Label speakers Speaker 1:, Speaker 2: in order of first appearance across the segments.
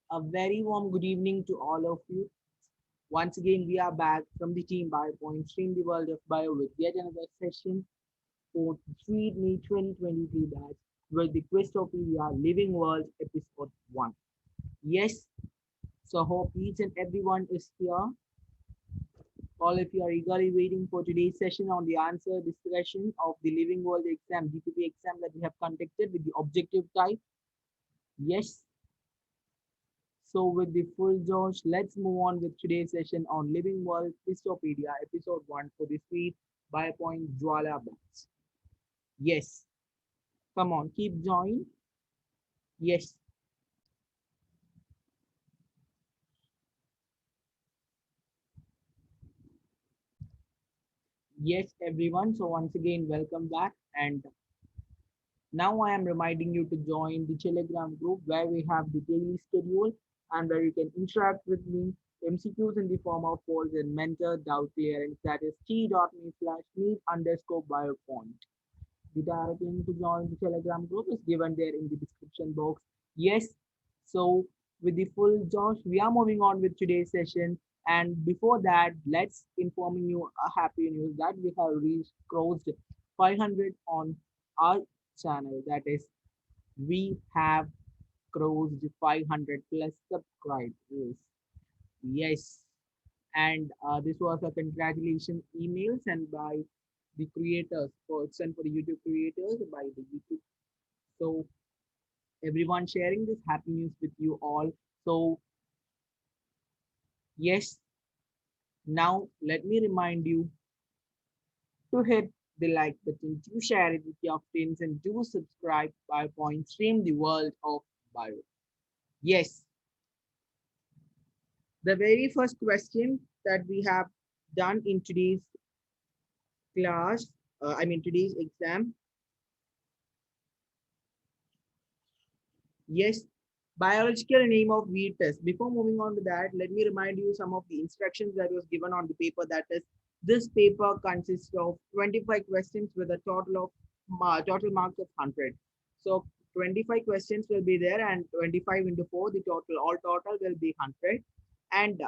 Speaker 1: A very warm good evening to all of you. Once again, we are back from the team BioPoint, stream the world of bio with yet another session for Street Me 2023 batch with the Questopedia Living World Episode 1. Yes, so hope each and everyone is here. All of you are eagerly waiting for today's session on the answer discussion of the Living World exam, GPP exam that we have conducted with the objective type. Yes, so with the full Josh, let's move on with today's session on Living World Christopedia, episode 1 for the Sweet Biopoint Jwala Batch. Yes, come on, keep join. Yes, yes, everyone. So once again, welcome back. And now I am reminding you to join the Telegram group where we have the daily schedule and where you can interact with me. MCQs in the form of polls and mentor doubt clearance, that is t.me/meet underscore biopoint. The direct link to join the Telegram group is given there in the description box. Yes, so with the full Josh, we are moving on with today's session. And before that, let's informing you a happy news that we have reached crossed 500 on our channel. That is, we have crossed 500 plus subscribers. Yes, and this was a congratulation email sent by the creators for sent for the YouTube creators by the YouTube. So everyone sharing this happy news with you all. So yes, now let me remind you to hit the like button, to share it with your friends, and do subscribe by Point Stream the World of Bio. Yes, the very first question that we have done in today's class, today's exam. Yes, biological name of wheat test. Before moving on to that, let me remind you some of the instructions that was given on the paper. That is, this paper consists of 25 questions with a total of total marks of 100. So 25 questions will be there, and 25 into 4, the total all total will be 100. And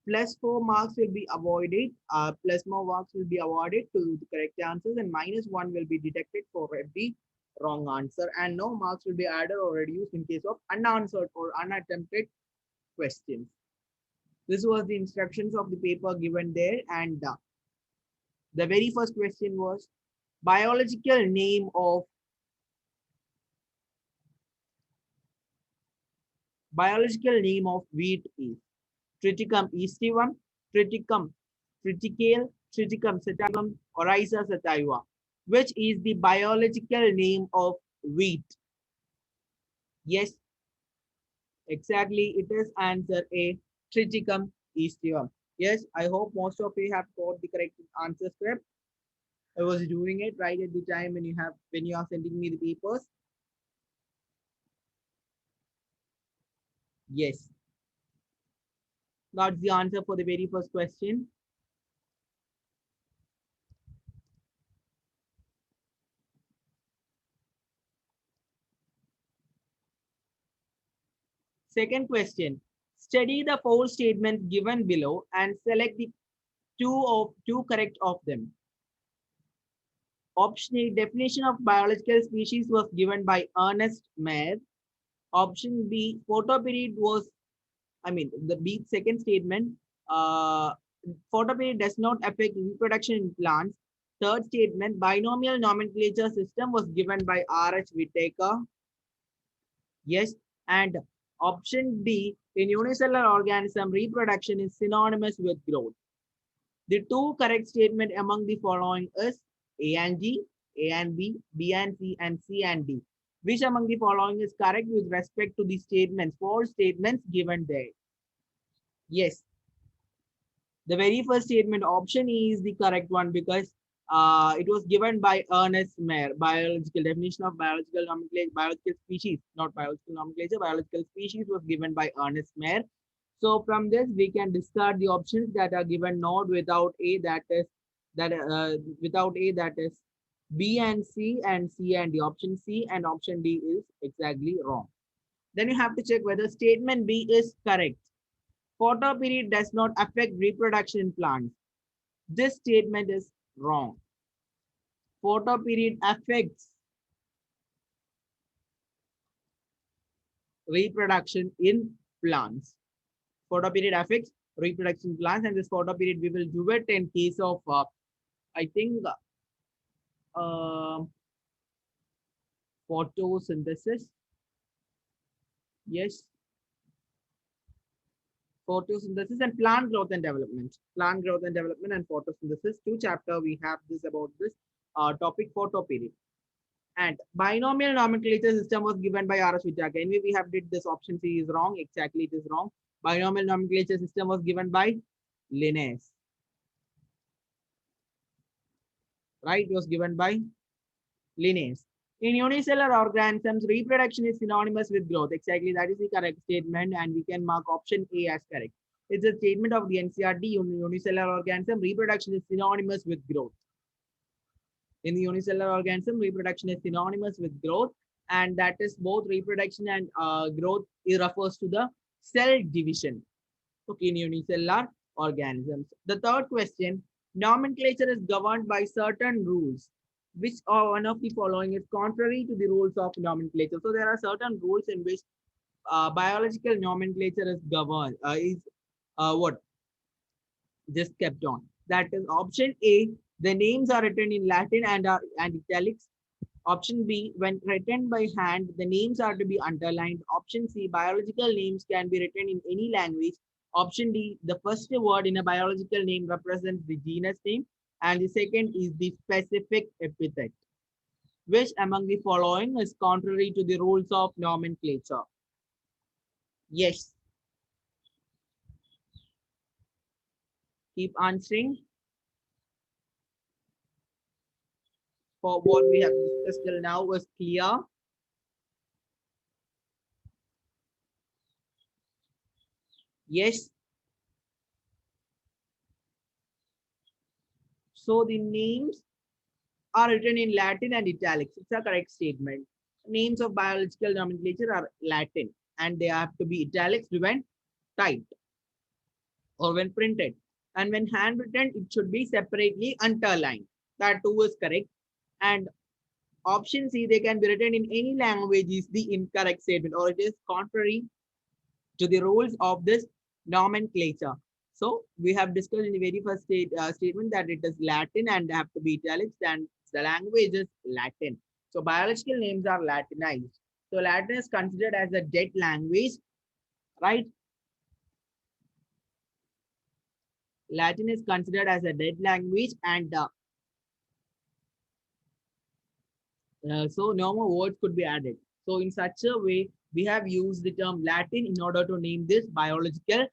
Speaker 1: plus 4 marks will be avoided. Plus more marks will be awarded to the correct answers, and minus 1 will be deducted for every wrong answer, and no marks will be added or reduced in case of unanswered or unattempted questions. This was the instructions of the paper given there, and the very first question was biological name of wheat is Triticum aestivum, Triticum triticale, Triticum sativum, Oryza sativa. Which is the biological name of wheat? Yes, exactly. It is answer A, Triticum aestivum. Yes, I hope most of you have got the correct answer script. I was doing it right at the time when you are sending me the papers. Yes, that's the answer for the very first question. Second question. Study the four statements given below and select the two correct of them. Option A, definition of biological species was given by Ernest Mayr. Option B, photoperiod was, the B second statement, uh, photoperiod does not affect reproduction in plants. Third statement, binomial nomenclature system was given by R.H. Whittaker. Yes. And option D, in unicellular organism, reproduction is synonymous with growth. The two correct statement among the following is A and G, A and B, B and C, and C and D. Which among the following is correct with respect to the statements, four statements given there? Yes, the very first statement, option E, is the correct one because it was given by Ernest Mayr. Biological definition of biological nomenclature, biological species, not biological nomenclature, biological species was given by Ernest Mayr. So from this, we can discard the options that are given not without A, that is without A, that is B and C and D. Option C and option D is exactly wrong. Then you have to check whether statement B is correct. Photoperiod does not affect reproduction in plants. This statement is wrong. Photoperiod affects reproduction in plants. Photoperiod affects reproduction in plants, and this photoperiod we will do it in case of I think uh, photosynthesis. Yes, photosynthesis and plant growth and development. Plant growth and development and photosynthesis. Two chapter we have this about this topic photoperiod. And binomial nomenclature system was given by R.S. Whittaker. Anyway, we have did this option C is wrong. Exactly, it is wrong. Binomial nomenclature system was given by Linnaeus. Right? It was given by Linnaeus. In unicellular organisms, reproduction is synonymous with growth. Exactly, that is the correct statement, and we can mark option A as correct. It's a statement of the NCERT. Unicellular organism, reproduction is synonymous with growth. In the unicellular organism, reproduction is synonymous with growth, and that is both reproduction and growth. It refers to the cell division. Okay, in unicellular organisms. The third question, nomenclature is governed by certain rules. Which are one of the following is contrary to the rules of nomenclature? So there are certain rules in which biological nomenclature is governed, what just kept on. That is option A, the names are written in Latin and are and italics. Option B, when written by hand, the names are to be underlined. Option C, biological names can be written in any language. Option D, the first word in a biological name represents the genus name, and the second is the specific epithet. Which among the following is contrary to the rules of nomenclature? Yes, keep answering for what we have discussed till now was clear. Yes. So the names are written in Latin and italics. It's a correct statement. Names of biological nomenclature are Latin and they have to be italics when typed or when printed. And when handwritten, it should be separately underlined. That too is correct. And option C, they can be written in any language is the incorrect statement, or it is contrary to the rules of this nomenclature. So we have discussed in the very first statement that it is Latin and have to be italics, and the language is Latin. So biological names are Latinized. So Latin is considered as a dead language, right? Latin is considered as a dead language, and so no more words could be added. So in such a way, we have used the term Latin in order to name this biological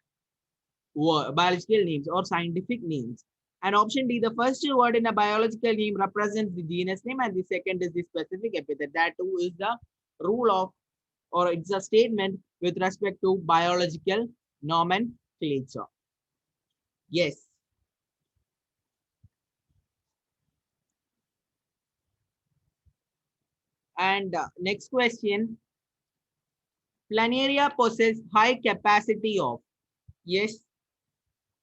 Speaker 1: names or scientific names. And option D, the first word in a biological name represents the genus name, and the second is the specific epithet. That too is the rule of, or it's a statement with respect to biological nomenclature. Yes. And next question, planaria possess high capacity of, yes,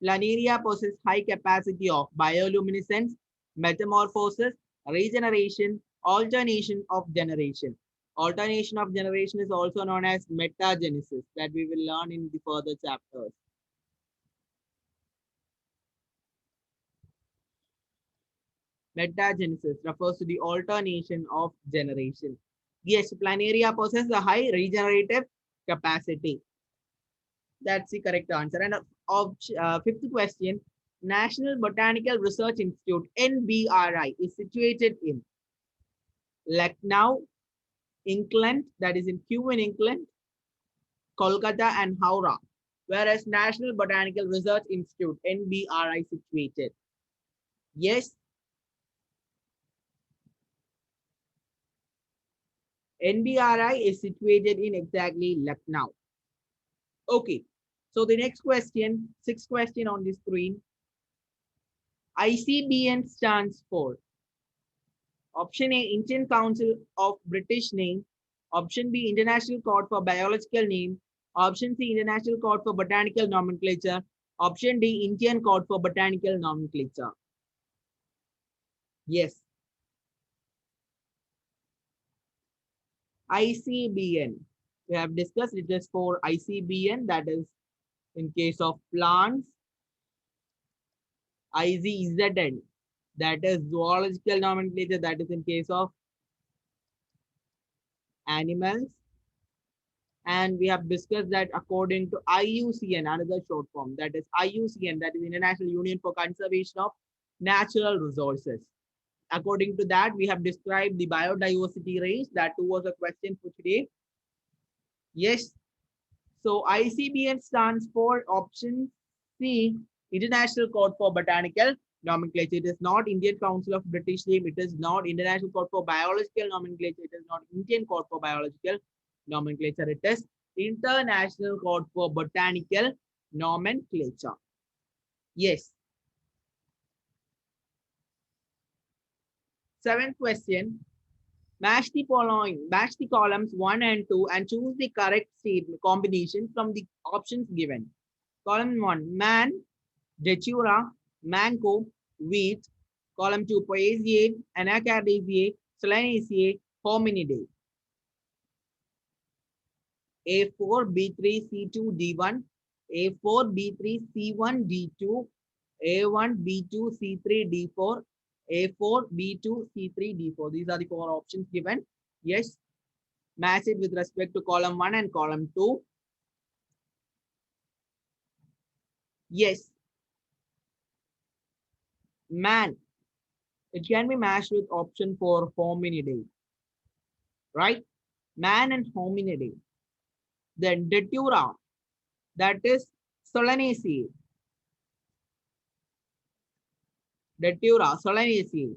Speaker 1: planaria possess high capacity of bioluminescence, metamorphosis, regeneration, alternation of generation. Alternation of generation is also known as metagenesis that we will learn in the further chapters. Metagenesis refers to the alternation of generation. Yes, planaria possess a high regenerative capacity. That's the correct answer. And fifth question, National Botanical Research Institute, NBRI, is situated in Lucknow, England, that is in Kew in England, Kolkata and Howrah, whereas National Botanical Research Institute, NBRI, situated. Yes, NBRI is situated in exactly Lucknow. Okay, so the next question, sixth question on the screen, ICBN stands for option A, Indian Council of British Name. Option B, International Code for Biological Name. Option C, International Code for Botanical Nomenclature. Option D, Indian Code for Botanical Nomenclature. Yes. ICBN. We have discussed it is for ICBN, that is in case of plants. IZZN, that is zoological nomenclature, that is in case of animals. And we have discussed that according to IUCN, another short form, that is IUCN, that is International Union for Conservation of Natural Resources. According to that, we have described the biodiversity range. That too was a question for today. Yes. So ICBN stands for option C, International Code for Botanical Nomenclature. It is not Indian Council of British Name. It is not International Code for Biological Nomenclature. It is not Indian Code for Biological Nomenclature. It is International Code for Botanical Nomenclature. Yes. Seventh question. Match the following, match the columns 1 and 2 and choose the correct statement combination from the options given. Column 1, man, datura, mango, wheat. Column 2, poaceae, anacardiaceae, solanaceae, hominidae. A4, B3, C2, D1, A4, B3, C1, D2, A1, B2, C3, D4, A4, B2, C3, D4. These are the 4 options given. Yes. Match it with respect to column 1 and column 2. Yes. Man. It can be matched with option 4, hominidae. Right? Man and hominidae. Then datura, that is solanaceae. Datura, solanaceae.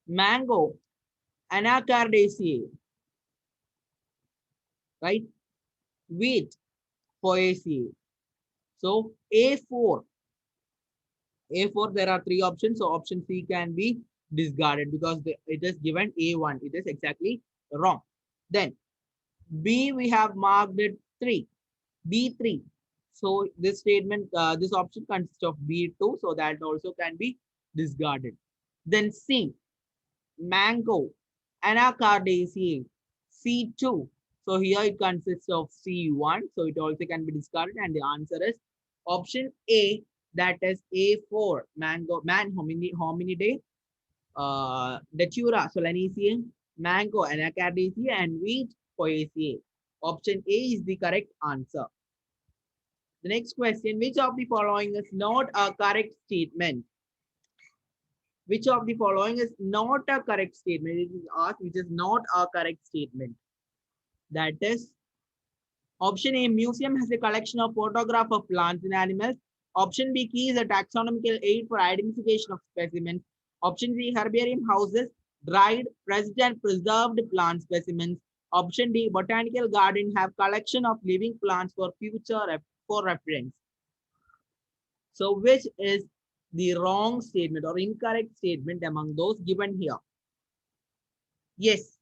Speaker 1: Mango, anacardiaceae. Right? Wheat, poaceae. So A4. A4, there are 3 options. So option C can be discarded because it is given A1. It is exactly wrong. Then B, we have marked it 3. B3. So this statement, this option consists of B2. So that also can be discarded. Then C, mango, anacardiaceae, C2. So here it consists of C1. So it also can be discarded. And the answer is option A, that is A4, mango, man, hominidae, datura, solanaceae, mango, anacardiaceae, and wheat, poaceae. Option A is the correct answer. The next question, which of the following is not a correct statement? Which of the following is not a correct statement? It is asked which is not a correct statement. That is option A, museum has a collection of photographs of plants and animals. Option B, key is a taxonomical aid for identification of specimens. Option C, herbarium houses dried, pressed and preserved plant specimens. Option D, botanical garden have collection of living plants for future for reference. So which is the wrong statement or incorrect statement among those given here? Yes.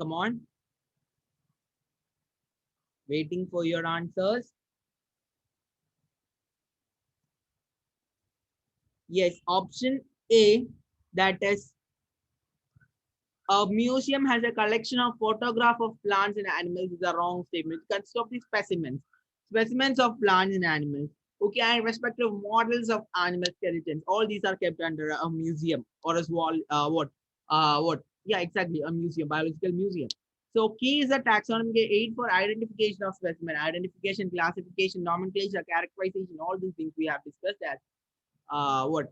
Speaker 1: Come on. Waiting for your answers. Yes, option A, that is a museum has a collection of photographs of plants and animals is a wrong statement. It consists of the specimens. Specimens of plants and animals. Okay, and respective models of animal skeletons. All these are kept under a museum or as well, what? Yeah, exactly, a museum, biological museum. So key is a taxonomic aid for identification of specimen, identification, classification, nomenclature, characterization, all these things we have discussed as what?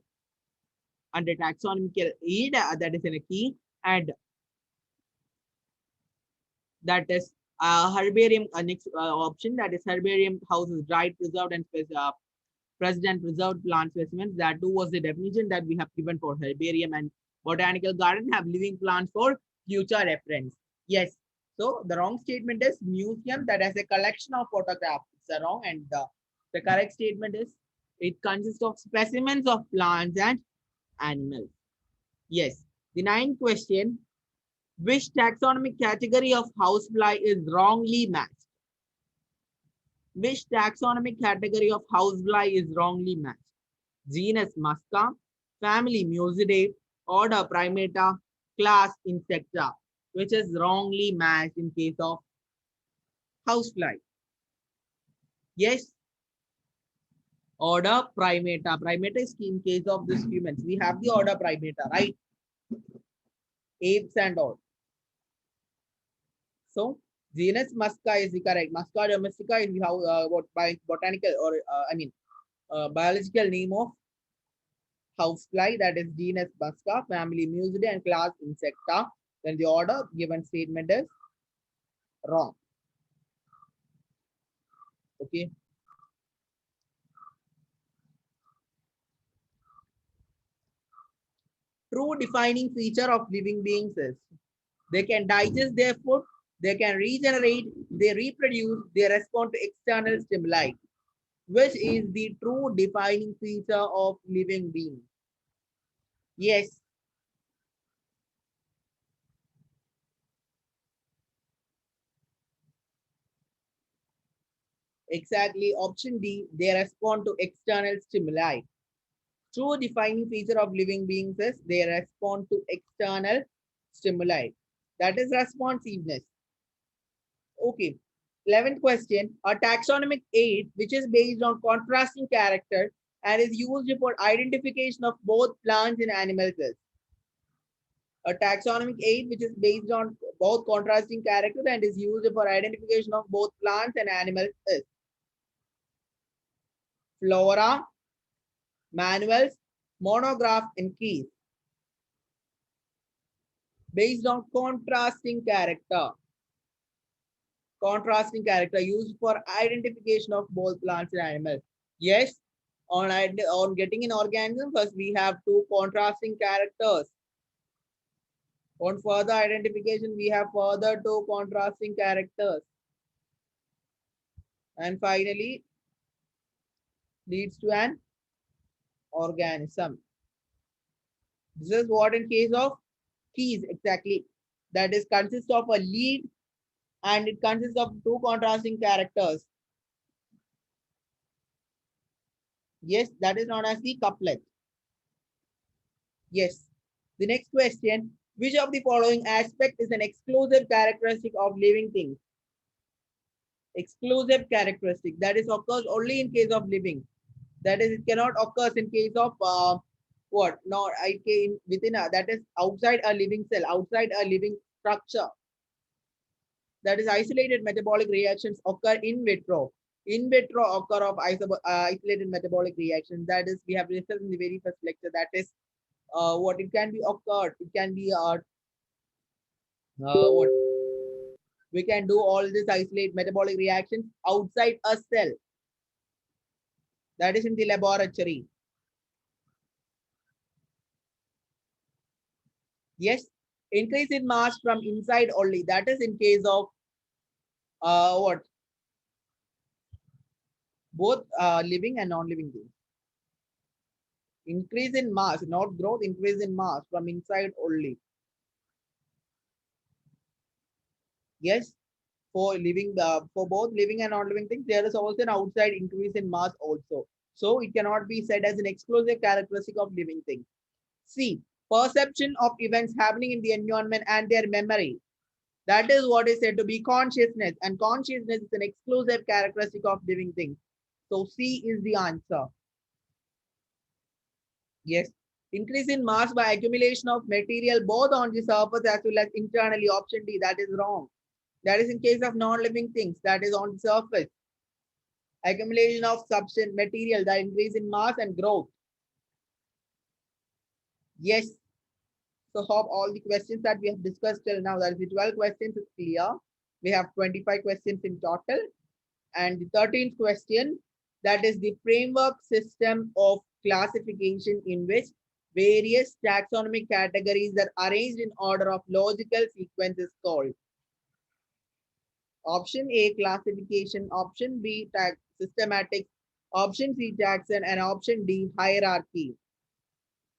Speaker 1: Under taxonomical aid, that is in a key, and that is herbarium, next option, that is herbarium houses dried, preserved, and pressed and preserved plant specimens. That too was the definition that we have given for herbarium, and botanical garden have living plants for future reference. Yes. So the wrong statement is museum that has a collection of photographs. It's a wrong, and the correct statement is it consists of specimens of plants and animals. Yes. The ninth question, which taxonomic category of housefly is wrongly matched? Which taxonomic category of housefly is wrongly matched? Genus Musca, family Musidae, order Primata, class Insecta, which is wrongly matched in case of housefly. Yes, order Primata. Primata is in case of this humans. We have the order Primata, right? Apes and all. So genus Musca is the correct. Musca domestica is the how what by botanical or biological name of housefly, that is genus Musca, family Musidae, and class Insecta. Then the order given statement is wrong. Okay. True defining feature of living beings is they can digest their food, they can regenerate, they reproduce, they respond to external stimuli, which is the true defining feature of living beings. Yes, exactly. Option D, they respond to external stimuli. True defining feature of living beings is they respond to external stimuli. That is responsiveness. Okay. 11th question. A taxonomic aid which is based on contrasting character and is used for identification of both plants and animals is a taxonomic aid which is based on both contrasting character and is used for identification of both plants and animals is flora, manuals, monograph, and keys based on contrasting character. Contrasting character used for identification of both plants and animals. Yes, on getting an organism, first we have two contrasting characters. On further identification, we have further two contrasting characters. And finally, leads to an organism. This is what in case of keys exactly. That is consists of a lead and it consists of two contrasting characters. Yes, that is known as the couplet. Yes. The next question, which of the following aspect is an exclusive characteristic of living things? Exclusive characteristic that is occurs only in case of living. That is, it cannot occur in case of what? No, I can within that is outside a living cell, outside a living structure. That is, isolated metabolic reactions occur in vitro. In vitro occur of isolated metabolic reactions. That is, we have discussed in the very first lecture. That is, what it can be occurred. It can be what we can do all this isolate metabolic reactions outside a cell. That is in the laboratory. Yes, increase in mass from inside only. That is in case of what? Both living and non-living things. Increase in mass, not growth, increase in mass from inside only. Yes, for both living and non-living things, there is also an outside increase in mass also. So it cannot be said as an exclusive characteristic of living things. C. Perception of events happening in the environment and their memory. That is what is said to be consciousness, and consciousness is an exclusive characteristic of living things. So C is the answer. Yes. Increase in mass by accumulation of material both on the surface as well as internally. Option D, that is wrong. That is in case of non-living things, that is on the surface. Accumulation of substance material, that increase in mass and growth. Yes. So hope all the questions that we have discussed till now, that is the 12 questions is clear. We have 25 questions in total. And the 13th question, that is the framework system of classification in which various taxonomic categories are arranged in order of logical sequence is called. Option A, classification. Option B, systematics. Option C, taxon. And option D, hierarchy.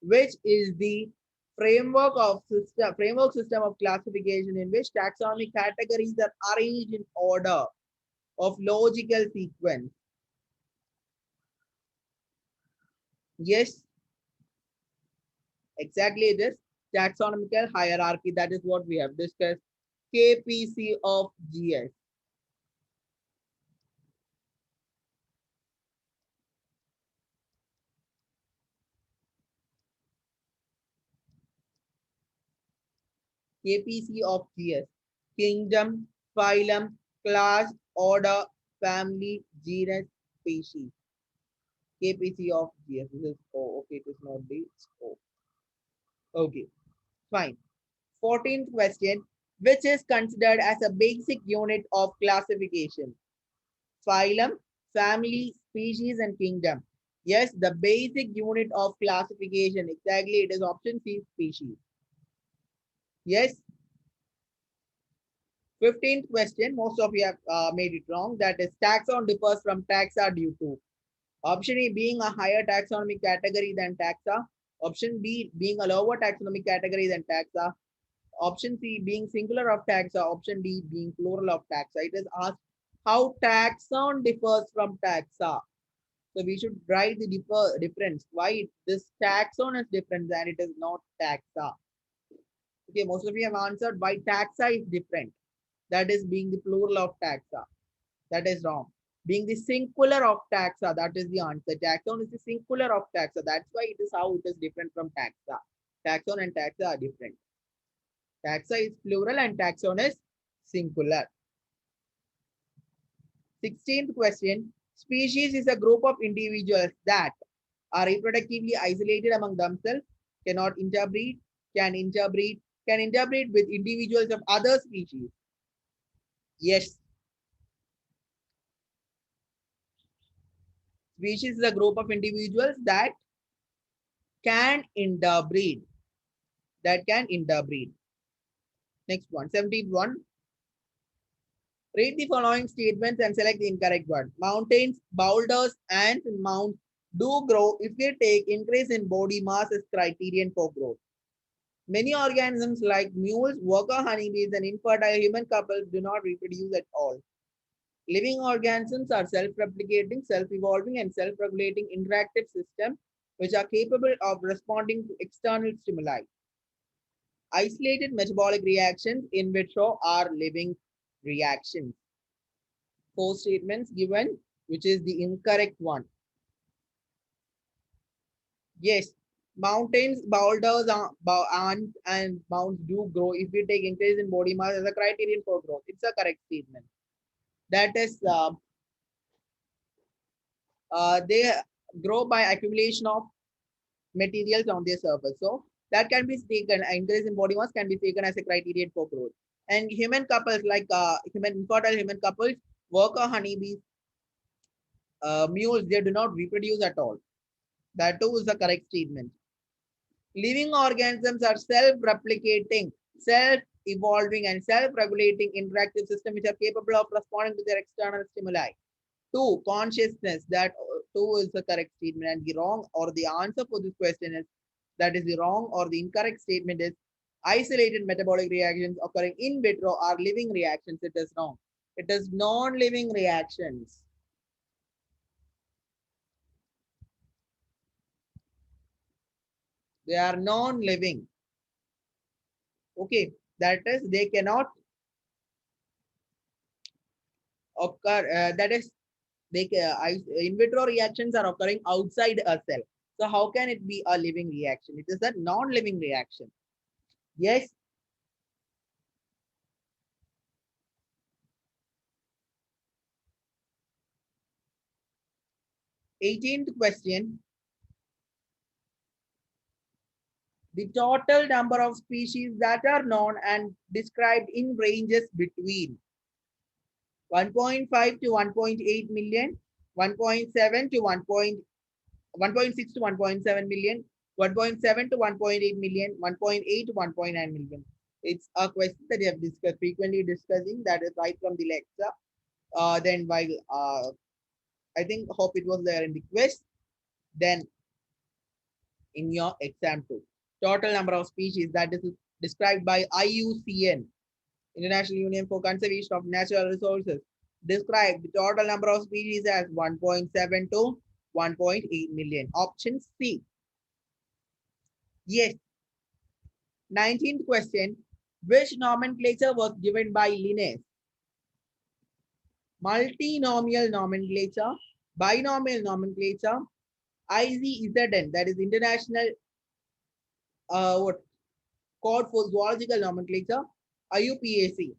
Speaker 1: which is the framework system of classification in which taxonomic categories are arranged in order of logical sequence. Yes, exactly this taxonomical hierarchy. That is what we have discussed. KPC of GS. KPC of GS. Kingdom, phylum, class, order, family, genus, species. KPC of GS. This is O. Okay, it is not D. It's O. Okay, fine. 14th question. Which is considered as a basic unit of classification? Phylum, family, species, and kingdom. Yes, the basic unit of classification. Exactly, it is option C, species. Yes. 15th question. Most of you have made it wrong. That is, taxon differs from taxa due to. Option A, being a higher taxonomic category than taxa. Option B, being a lower taxonomic category than taxa. Option C, being singular of taxa. Option D, being plural of taxa. It is asked how taxon differs from taxa. So we should write the difference. Why this taxon is different than it is not taxa. Okay, most of you have answered why taxa is different. That is being the plural of taxa. That is wrong. Being the singular of taxa, that is the answer. Taxon is the singular of taxa. That's why it is how it is different from taxa. Taxon and taxa are different. Taxa is plural and taxon is singular. 16th question. Species is a group of individuals that are reproductively isolated among themselves, cannot interbreed, can interbreed with individuals of other species. Yes, species is a group of individuals that can interbreed. That can interbreed. Next one, 71. Read the following statements and select the incorrect one. Mountains, boulders, and mounds do grow if they take increase in body mass as criterion for growth. Many organisms like mules, worker honeybees, and infertile human couples do not reproduce at all. Living organisms are self-replicating, self-evolving, and self-regulating interactive systems which are capable of responding to external stimuli. Isolated metabolic reactions in vitro are living reactions. 4 statements given, which is the incorrect one. Yes, mountains, boulders, and mounds do grow if we take increase in body mass as a criterion for growth. It's a correct statement. That is, they grow by accumulation of materials on their surface. So that can be taken, increase in body mass can be taken as a criterion for growth. And human couples like infertile human couples, worker honeybees, mules, they do not reproduce at all. That too is the correct statement. Living organisms are self-replicating, self-evolving, and self-regulating interactive systems which are capable of responding to their external stimuli. 2. Consciousness. That 2 is the correct statement, and the wrong or the answer for this question is that is the wrong or the incorrect statement is isolated metabolic reactions occurring in vitro are living reactions. It is wrong. It is non-living reactions. They are non-living. Okay, that is they cannot occur. That is they in vitro reactions are occurring outside a cell. So how can it be a living reaction? It is a non-living reaction. Yes. 18th question. The total number of species that are known and described in ranges between 1.5 to 1.8 million, 1.7 to 1.6 to 1.7 million, 1.7 to 1.8 million, 1.8 to 1.9 million. It's a question that we have discussed, frequently discussing, that is right from the lecture. Then while I think hope it was there in the quiz. Then in your exam too. Total number of species, that is described by IUCN, International Union for Conservation of Natural Resources, describe the total number of species as 1.7 to 1.8 million. Option C. Yes. 19th question. Which nomenclature was given by Linnaeus? Multinomial nomenclature, binomial nomenclature, ICZN, that is International what Code for Zoological Nomenclature, IUPAC,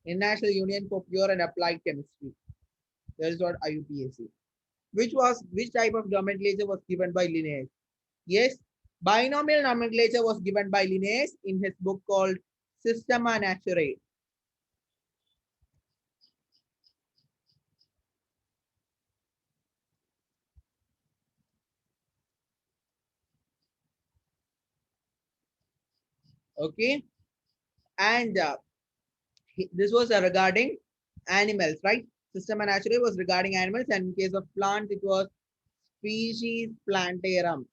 Speaker 1: International Union for Pure and Applied Chemistry. That is what IUPAC. Which type of nomenclature was given by Linnaeus? Yes, binomial nomenclature was given by Linnaeus in his book called Systema Naturae. Okay, and this was regarding animals, right? Systema Naturae was regarding animals, and in case of plants, it was Species Plantarum.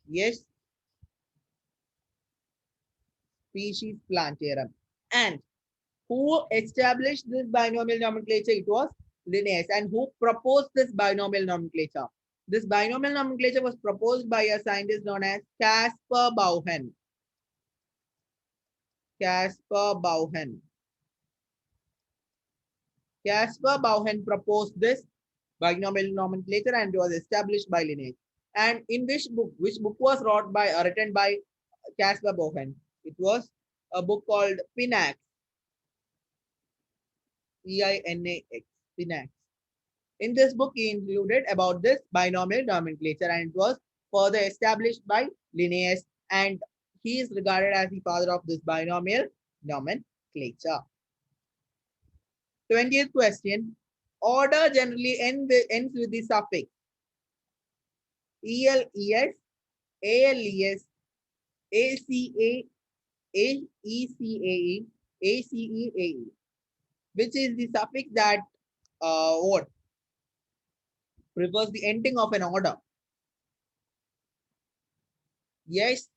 Speaker 1: Yes, Species Plantarum. And who established this binomial nomenclature? It was Linnaeus. And who proposed this binomial nomenclature? This binomial nomenclature was proposed by a scientist known as Caspar Bauhen. Caspar Bauhen. Caspar Bauhen proposed this binomial nomenclature and it was established by Linnaeus. And in which book was written by Caspar Bauhen? It was a book called Pinax. Pinax. Pinax. In this book, he included about this binomial nomenclature and it was further established by Linnaeus and he is regarded as the father of this binomial nomenclature. 20th question. Order generally ends with the suffix ELES, ALES, ACA, AECAE, ACEAE, which is the suffix that what refers the ending of an order. Yes.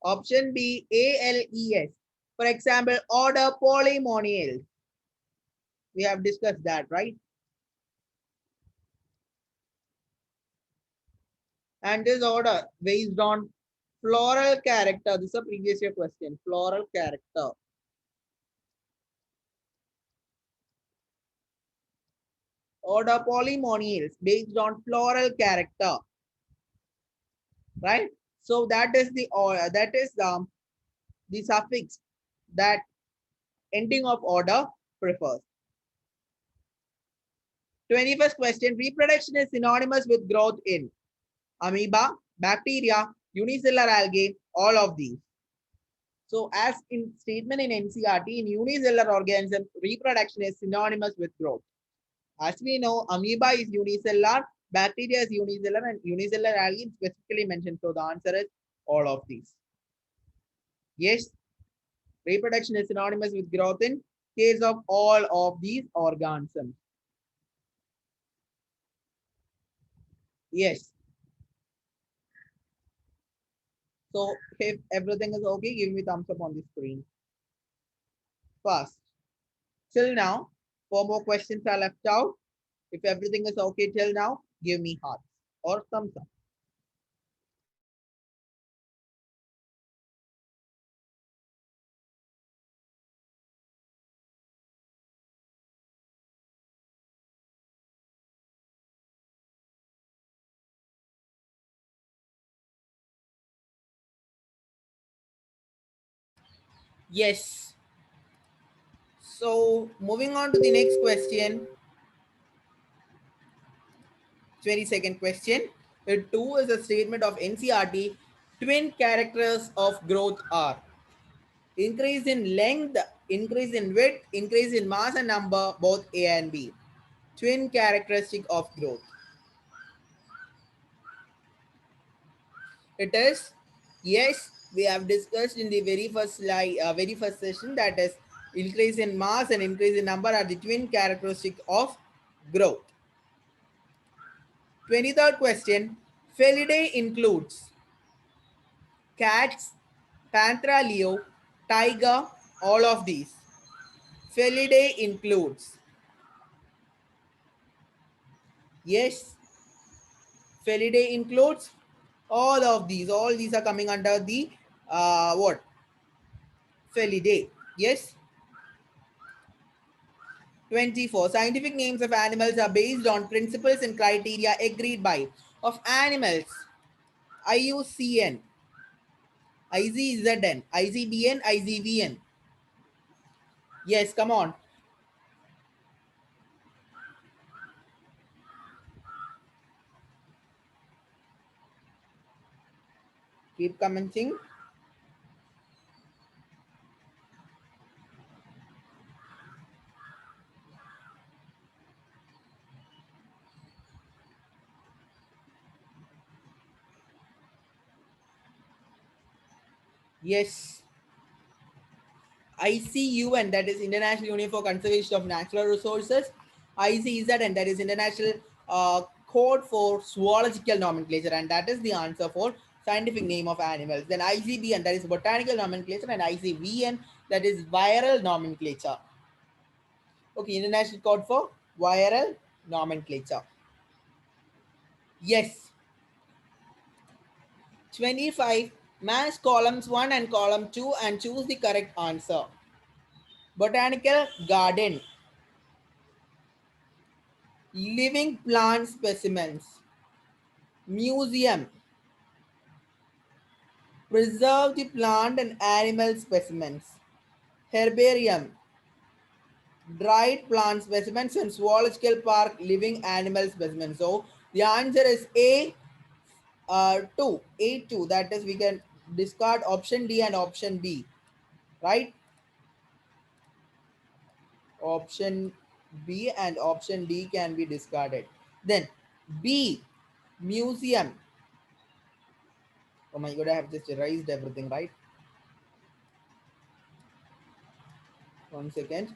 Speaker 1: Option B, ALES. For example, order polynomials. We have discussed that, right? And this order based on floral character. This is a previous year question. Floral character. Order polynomials based on floral character. Right? So that is the order, that is the suffix that ending of order prefers. 21st question. Reproduction is synonymous with growth in amoeba, bacteria, unicellular algae, all of these. So as in statement in NCERT, in unicellular organisms, reproduction is synonymous with growth. As we know, amoeba is unicellular, bacteria is unicellular, and unicellular algae specifically mentioned. So the answer is all of these. Yes, reproduction is synonymous with growth in case of all of these organisms. Yes. So if everything is okay, give me thumbs up on the screen. First, till now, 4 more questions are left out. If everything is okay till now, give me hearts or thumbs up. Yes. So moving on to the next question. 22nd question. The 2 is a statement of NCERT. Twin characters of growth are increase in length, increase in width, increase in mass and number, both A and B. Twin characteristic of growth. It is, yes, we have discussed in the very first slide, very first session, that is increase in mass and increase in number are the twin characteristic of growth. 23rd question. Felidae includes cats, Panthera leo, tiger, all of these. Felidae includes. Yes, Felidae includes all of these. All these are coming under the what? Felidae. Yes. 24. Scientific names of animals are based on principles and criteria agreed by. Of animals, IUCN, ICZN, ICBN, ICVN. Yes, come on. Keep commenting. Yes. ICUN, that is International Union for Conservation of Natural Resources. ICZN, that is International Code for Zoological Nomenclature, and that is the answer for scientific name of animals. Then ICBN, that is Botanical Nomenclature, and ICVN, that is Viral Nomenclature. Okay, International Code for Viral Nomenclature. Yes. 25. Match columns 1 and column 2 and choose the correct answer. Botanical Garden. Living plant specimens. Museum. Preserve the plant and animal specimens. Herbarium. Dried plant specimens and zoological park living animal specimens. So the answer is A, 2. A2. That is, we can discard option D and option B. Right? Option B and option D can be discarded. Then B, museum. Oh my god, I have just erased everything, right? 1 second.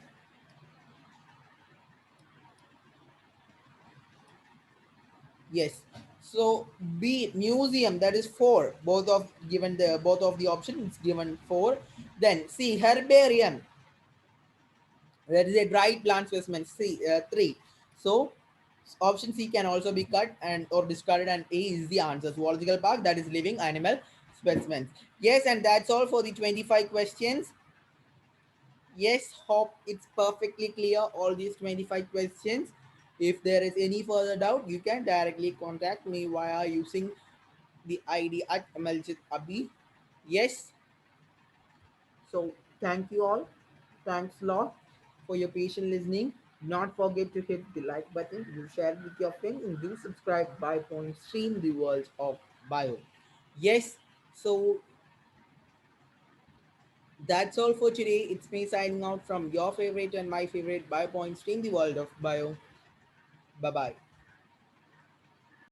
Speaker 1: Yes. So B, museum, that is 4. Both of the options given 4. Then C, herbarium, that is a dried plant specimen. C, 3. So option C can also be cut and or discarded, and A is the answer. Zoological park, that is living animal specimens. Yes, and that's all for the 25 questions. Yes, hope it's perfectly clear, all these 25 questions. If there is any further doubt, you can directly contact me via using the ID at Amaljit Abhi. Yes, so thank you all. Thanks a lot for your patient listening. Not forget to hit the like button, do share it with your friends, and do subscribe by Point Stream the World of Bio. Yes, so that's all for today. It's me signing out from your favorite and my favorite Biopoint Stream the World of Bio. Bye bye.